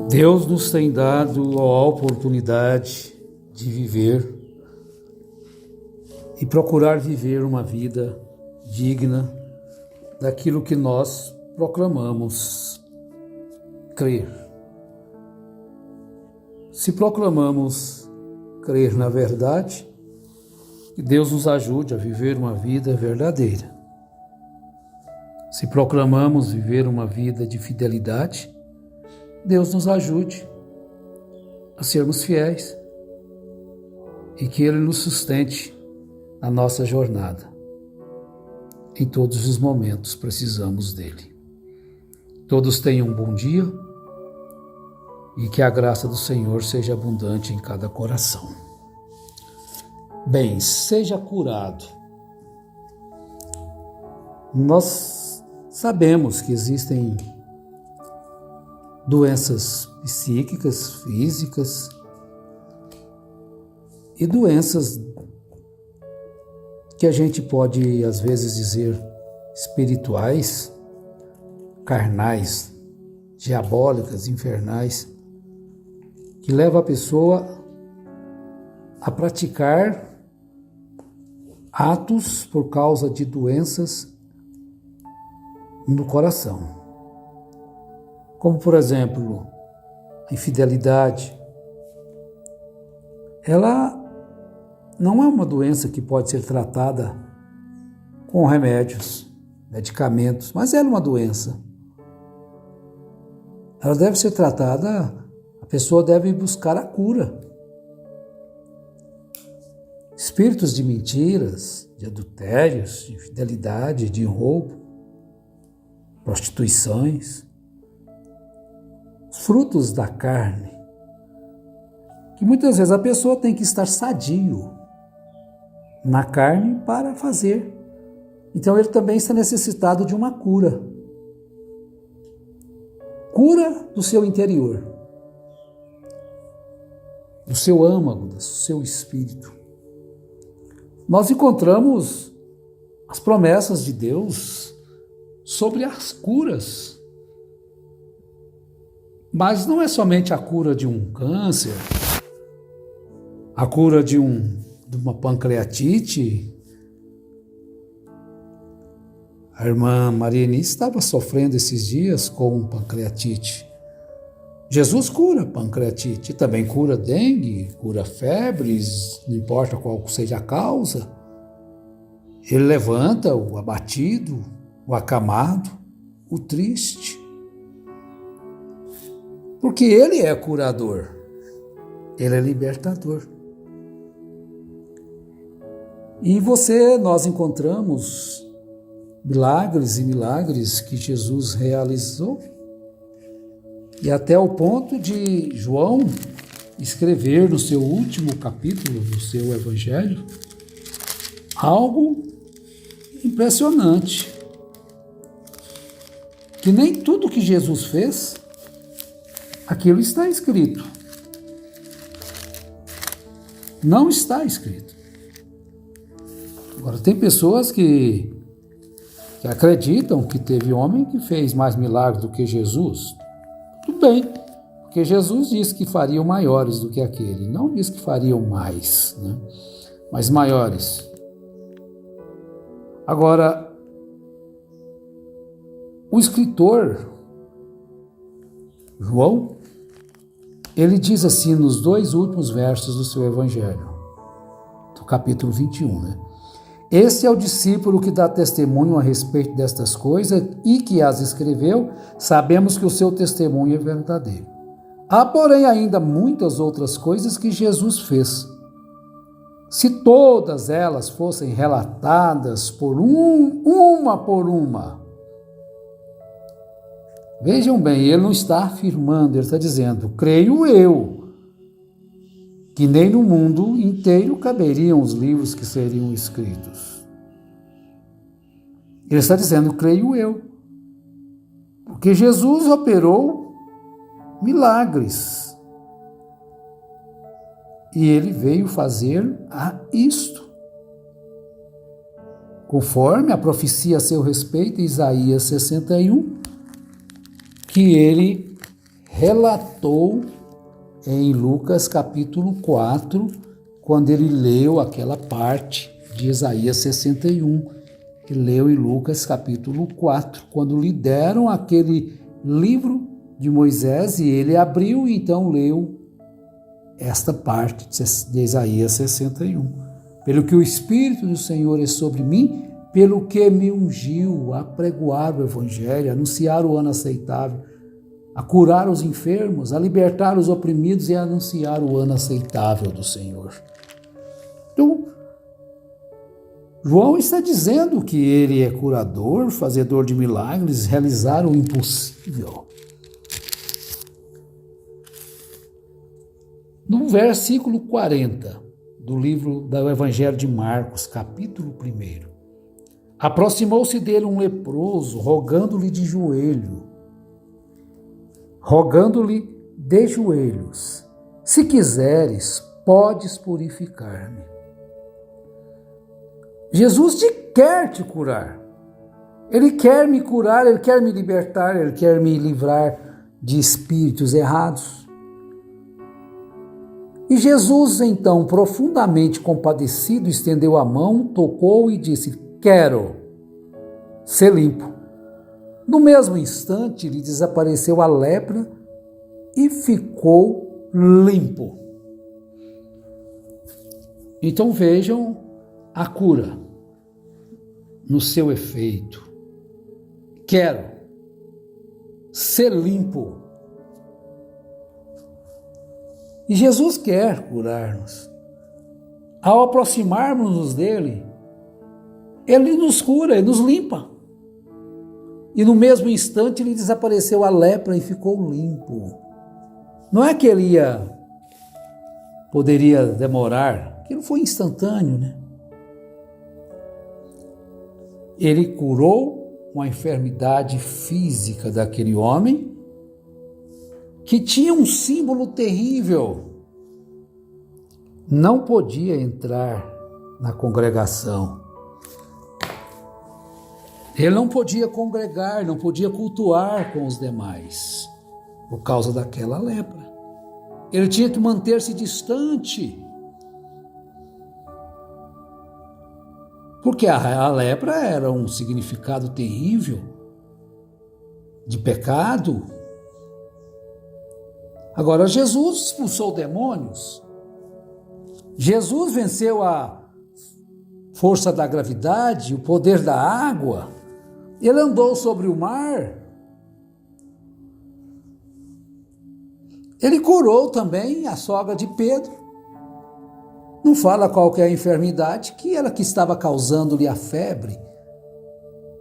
Deus nos tem dado a oportunidade de viver e procurar viver uma vida digna daquilo que nós proclamamos crer. Se proclamamos crer na verdade, que Deus nos ajude a viver uma vida verdadeira. Se proclamamos viver uma vida de fidelidade, Deus nos ajude a sermos fiéis e que Ele nos sustente na nossa jornada. Em todos os momentos precisamos dEle. Todos tenham um bom dia e que a graça do Senhor seja abundante em cada coração. Bem, seja curado. Nós sabemos que existem doenças psíquicas, físicas e doenças que a gente pode, às vezes, dizer espirituais, carnais, diabólicas, infernais, que levam a pessoa a praticar atos por causa de doenças no coração. Como, por exemplo, a infidelidade. Ela não é uma doença que pode ser tratada com remédios, medicamentos, mas ela é uma doença. Ela deve ser tratada, a pessoa deve buscar a cura. Espíritos de mentiras, de adultérios, de infidelidade, de roubo, prostituições, frutos da carne, que muitas vezes a pessoa tem que estar sadio na carne para fazer. Então ele também está necessitado de uma cura. Cura do seu interior, do seu âmago, do seu espírito. Nós encontramos as promessas de Deus sobre as curas. Mas não é somente a cura de um câncer, a cura de uma pancreatite. A irmã Maria Eunice estava sofrendo esses dias com pancreatite. Jesus cura pancreatite, também cura dengue, cura febres, não importa qual seja a causa. Ele levanta o abatido, o acamado, o triste. Porque Ele é curador, Ele é libertador. E nós encontramos milagres e milagres que Jesus realizou, e até o ponto de João escrever no seu último capítulo do seu Evangelho algo impressionante, que nem tudo que Jesus fez aquilo está escrito. Não está escrito. Agora, tem pessoas que acreditam que teve homem que fez mais milagres do que Jesus. Tudo bem, porque Jesus disse que fariam maiores do que aquele. Não disse que fariam mais, né? Mas maiores. Agora, o escritor João, ele diz assim nos 2 últimos versos do seu Evangelho, do capítulo 21, né? Este é o discípulo que dá testemunho a respeito destas coisas e que as escreveu, sabemos que o seu testemunho é verdadeiro. Há, porém, ainda muitas outras coisas que Jesus fez. Se todas elas fossem relatadas uma por uma, vejam bem, ele não está afirmando, ele está dizendo, creio eu, que nem no mundo inteiro caberiam os livros que seriam escritos. Ele está dizendo, creio eu, porque Jesus operou milagres. E ele veio fazer isto. Conforme a profecia a seu respeito, Isaías 61, que ele relatou em Lucas capítulo 4, quando ele leu aquela parte de Isaías 61. Ele leu em Lucas capítulo 4, quando lhe deram aquele livro de Moisés e ele abriu e então leu esta parte de Isaías 61. Pelo que o Espírito do Senhor é sobre mim, pelo que me ungiu a pregoar o Evangelho, a anunciar o ano aceitável, a curar os enfermos, a libertar os oprimidos e a anunciar o ano aceitável do Senhor. Então, João está dizendo que ele é curador, fazedor de milagres, realizar o impossível. No versículo 40 do livro do Evangelho de Marcos, capítulo 1, aproximou-se dele um leproso, rogando-lhe de joelhos, se quiseres, podes purificar-me. Jesus quer te curar. Ele quer me curar, ele quer me libertar, ele quer me livrar de espíritos errados. E Jesus, então, profundamente compadecido, estendeu a mão, tocou e disse: quero ser limpo. No mesmo instante, lhe desapareceu a lepra e ficou limpo. Então vejam a cura no seu efeito. Quero ser limpo. E Jesus quer curar-nos. Ao aproximarmos-nos dele, ele nos cura, ele nos limpa. E no mesmo instante lhe desapareceu a lepra e ficou limpo. Não é que ele poderia demorar, aquilo foi instantâneo, né? Ele curou uma enfermidade física daquele homem que tinha um símbolo terrível. Não podia entrar na congregação. Ele não podia congregar, não podia cultuar com os demais, por causa daquela lepra. Ele tinha que manter-se distante. Porque a lepra era um significado terrível de pecado. Agora, Jesus expulsou demônios. Jesus venceu a força da gravidade, o poder da água. Ele andou sobre o mar. Ele curou também a sogra de Pedro. Não fala qual que é a enfermidade que estava causando-lhe a febre.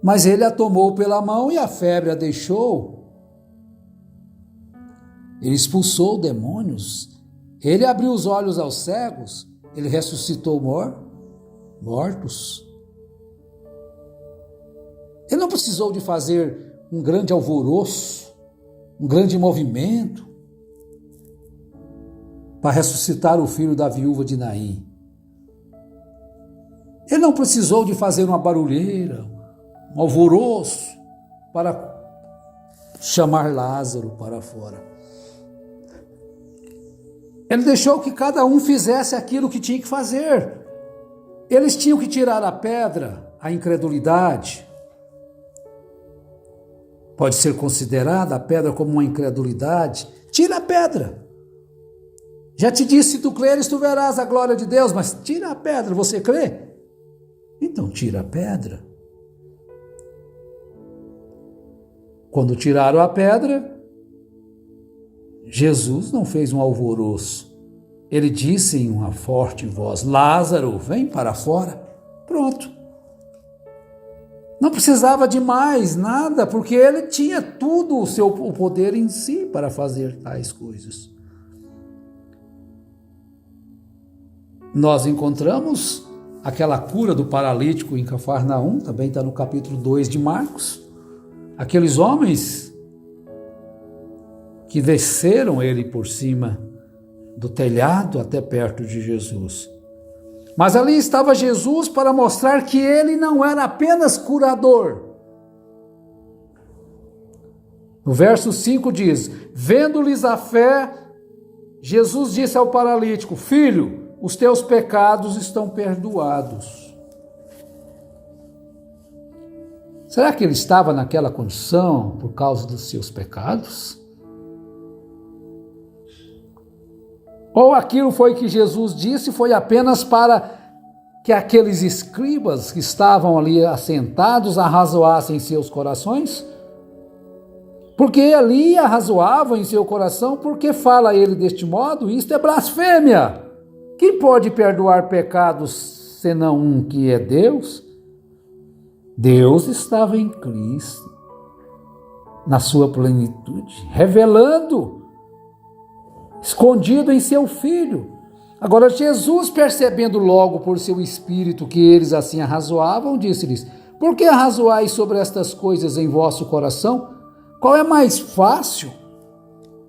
Mas ele a tomou pela mão e a febre a deixou. Ele expulsou demônios. Ele abriu os olhos aos cegos. Ele ressuscitou mortos. Ele não precisou de fazer um grande alvoroço, um grande movimento para ressuscitar o filho da viúva de Naim. Ele não precisou de fazer uma barulheira, um alvoroço para chamar Lázaro para fora. Ele deixou que cada um fizesse aquilo que tinha que fazer. Eles tinham que tirar a pedra, a incredulidade. Pode ser considerada a pedra como uma incredulidade. Tira a pedra. Já te disse, se tu creres, tu verás a glória de Deus, mas tira a pedra, você crê? Então tira a pedra. Quando tiraram a pedra, Jesus não fez um alvoroço. Ele disse em uma forte voz: Lázaro, vem para fora. Pronto. Não precisava de mais nada, porque ele tinha tudo o poder em si para fazer tais coisas. Nós encontramos aquela cura do paralítico em Cafarnaum, também está no capítulo 2 de Marcos. Aqueles homens que desceram ele por cima do telhado até perto de Jesus. Mas ali estava Jesus para mostrar que ele não era apenas curador. No verso 5 diz: vendo-lhes a fé, Jesus disse ao paralítico: filho, os teus pecados estão perdoados. Será que ele estava naquela condição por causa dos seus pecados? Ou aquilo foi que Jesus disse foi apenas para que aqueles escribas que estavam ali assentados arrazoassem em seus corações? Porque ali arrazoavam em seu coração, porque fala ele deste modo? Isto é blasfêmia. Quem pode perdoar pecados senão um que é Deus? Deus estava em Cristo, na sua plenitude, revelando, escondido em seu Filho. Agora Jesus, percebendo logo por seu espírito que eles assim arrazoavam, disse-lhes: por que arrazoais sobre estas coisas em vosso coração? Qual é mais fácil?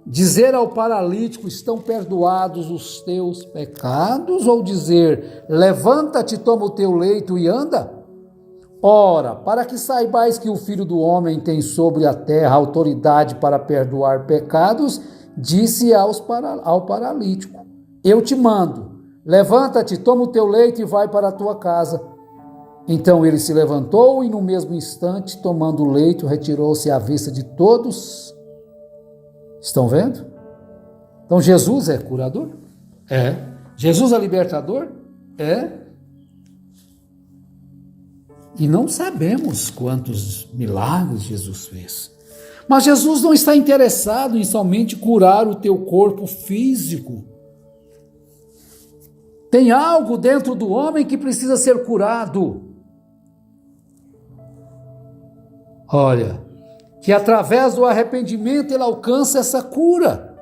Dizer ao paralítico: estão perdoados os teus pecados? Ou dizer: levanta-te, toma o teu leito e anda? Ora, para que saibais que o Filho do Homem tem sobre a terra autoridade para perdoar pecados, disse ao paralítico: eu te mando, levanta-te, toma o teu leito e vai para a tua casa. Então ele se levantou e no mesmo instante, tomando o leito, retirou-se à vista de todos. Estão vendo? Então Jesus é curador? É. Jesus é libertador? É. E não sabemos quantos milagres Jesus fez. Mas Jesus não está interessado em somente curar o teu corpo físico. Tem algo dentro do homem que precisa ser curado. Olha, que através do arrependimento ele alcança essa cura.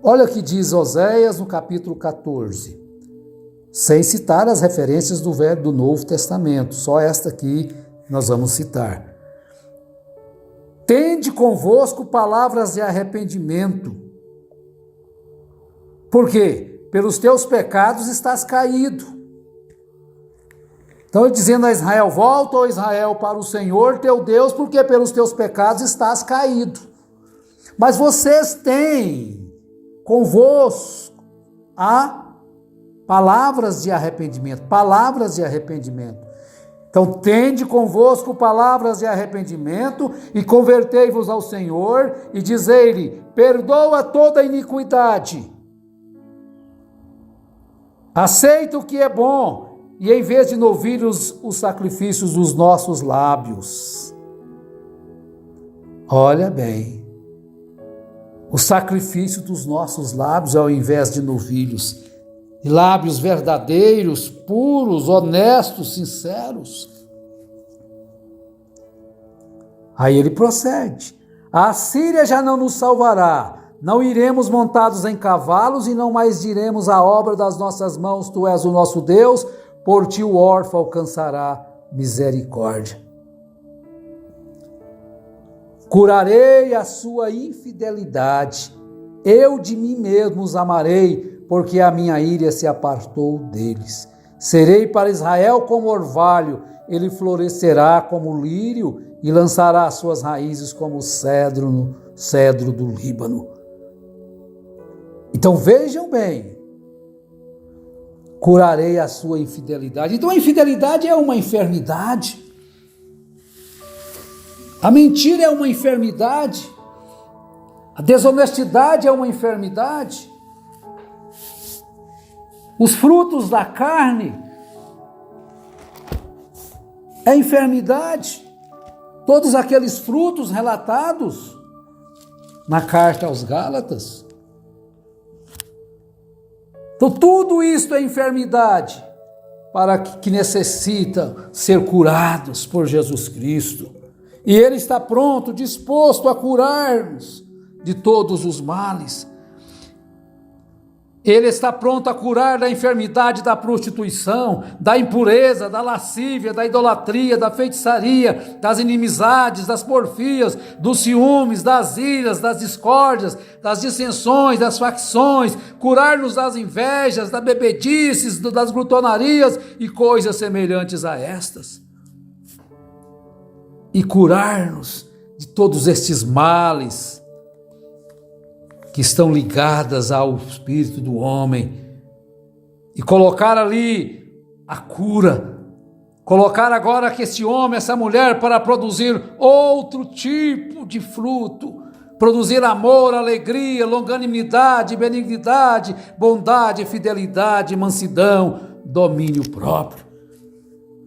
Olha o que diz Oséias no capítulo 14, sem citar as referências do Velho e do Novo Testamento, só esta aqui nós vamos citar. Tende convosco palavras de arrependimento. Por quê? Pelos teus pecados estás caído. Então ele dizendo a Israel: volta, ó Israel, para o Senhor teu Deus, porque pelos teus pecados estás caído. Mas vocês têm convosco palavras de arrependimento, palavras de arrependimento. Então tende convosco palavras de arrependimento e convertei-vos ao Senhor e dizei-lhe: perdoa toda iniquidade, aceita o que é bom, e em vez de novilhos, os sacrifícios dos nossos lábios. Olha bem, o sacrifício dos nossos lábios ao invés de novilhos. Lábios verdadeiros, puros, honestos, sinceros. Aí ele procede: a Assíria já não nos salvará. Não iremos montados em cavalos e não mais diremos a obra das nossas mãos, tu és o nosso Deus, por ti o órfão alcançará misericórdia. Curarei a sua infidelidade, eu de mim mesmo os amarei, porque a minha ira se apartou deles. Serei para Israel como orvalho, ele florescerá como lírio e lançará as suas raízes como cedro do Líbano. Então vejam bem, curarei a sua infidelidade. Então a infidelidade é uma enfermidade. A mentira é uma enfermidade. A desonestidade é uma enfermidade. Os frutos da carne é enfermidade. Todos aqueles frutos relatados na carta aos Gálatas. Então tudo isto é enfermidade para que necessita ser curados por Jesus Cristo. E Ele está pronto, disposto a curar-nos de todos os males. Ele está pronto a curar da enfermidade da prostituição, da impureza, da lascívia, da idolatria, da feitiçaria, das inimizades, das porfias, dos ciúmes, das iras, das discórdias, das dissensões, das facções, curar-nos das invejas, das bebedices, das glutonarias e coisas semelhantes a estas. e curar-nos de todos estes males que estão ligadas ao espírito do homem e colocar ali a cura, colocar agora que esse homem, essa mulher, para produzir outro tipo de fruto, produzir amor, alegria, longanimidade, benignidade, bondade, fidelidade, mansidão, domínio próprio.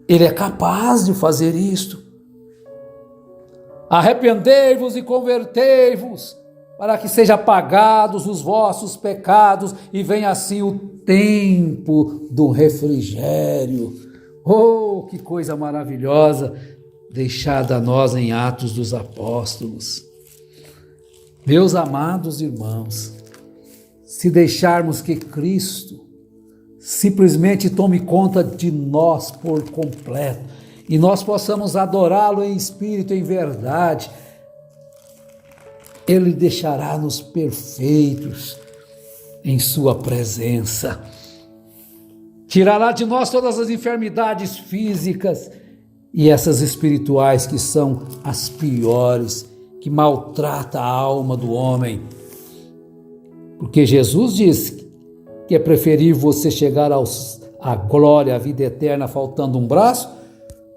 Ele é capaz de fazer isto. Arrependei-vos e convertei-vos, para que sejam apagados os vossos pecados e venha assim o tempo do refrigério. Oh, que coisa maravilhosa deixada a nós em Atos dos Apóstolos. Meus amados irmãos, se deixarmos que Cristo simplesmente tome conta de nós por completo e nós possamos adorá-lo em espírito e em verdade, Ele deixará-nos perfeitos em sua presença. Tirará de nós todas as enfermidades físicas e essas espirituais que são as piores, que maltrata a alma do homem. Porque Jesus disse que é preferível você chegar à glória, à vida eterna, faltando um braço,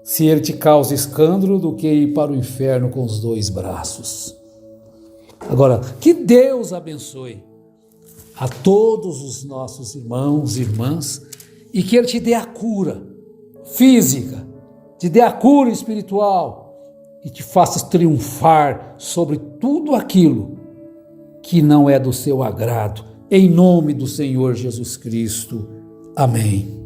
se ele te causa escândalo, do que ir para o inferno com os 2 braços. Agora, que Deus abençoe a todos os nossos irmãos e irmãs e que Ele te dê a cura física, te dê a cura espiritual e te faça triunfar sobre tudo aquilo que não é do seu agrado. Em nome do Senhor Jesus Cristo. Amém.